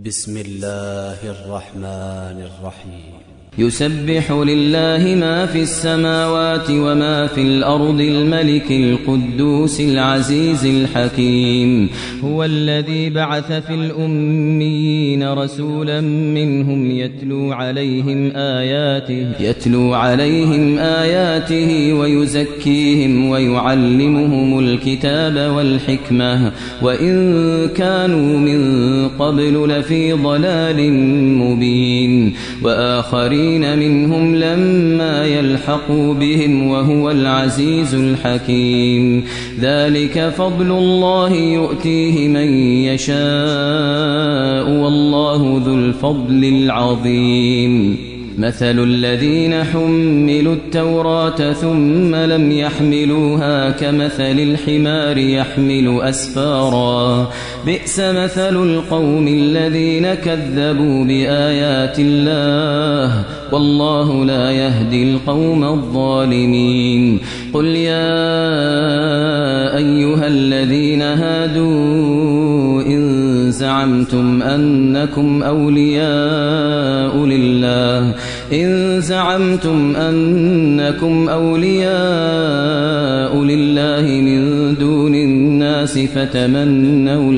بسم الله الرحمن الرحيم. يسبح لله ما في السماوات وما في الأرض الملك القدوس العزيز الحكيم. هو الذي بعث في الأميين رسولا منهم يتلو عليهم آياته ويزكيهم ويعلمهم الكتاب والحكمة وإن كانوا من قبل لفي ضلال مبين. وآخرين منهم لما يلحقوا بهم وهو العزيز الحكيم. ذلك فضل الله يؤتيه من يشاء والله ذو الفضل العظيم. مثل الذين حملوا التوراة ثم لم يحملوها كمثل الحمار يحمل أسفارا بئس مثل القوم الذين كذبوا بآيات الله والله لا يهدي القوم الظالمين. قل يا أيها الذين هادوا إن زعمتم أنكم أولياء لله من دون الناس فتمنوا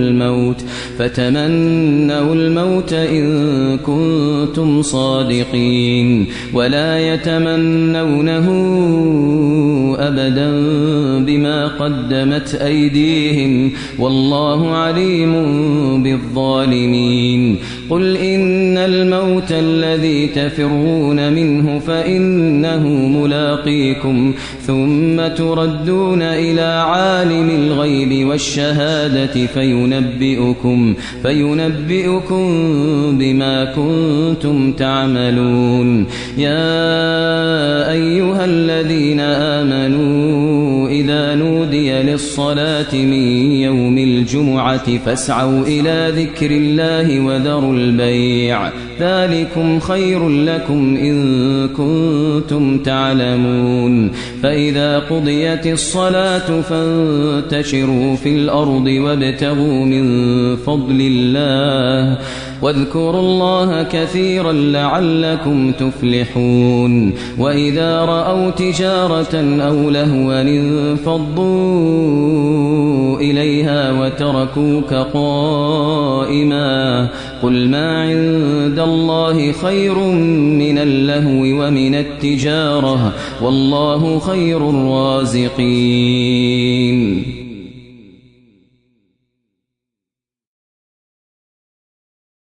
الموت إن كنتم صادقين ولا يتمنونه أبدا بما قدمت أيديهم والله عليم بالظالمين. قل إن الموت الذي تفرون منه فإنه ملاقيكم ثم تردون إلى عالم الغيب والشهادة فينبئكم بما كنتم تعملون. يا أيها الذين آمنوا إذا نودي للصلاة من يوم الجمعة فاسعوا إلى ذكر الله وذروا البيع ذلكم خير لكم إن كنتم تعلمون. فإذا قضيت الصلاة فانتشروا في الأرض وابتغوا من فضل الله واذكروا الله كثيرا لعلكم تفلحون. وإذا رأوا تجارة أو لهوا انفضوا إليها وتركوك قائما قل ما عند الله خير من اللهو ومن التجارة والله خير الرازقين.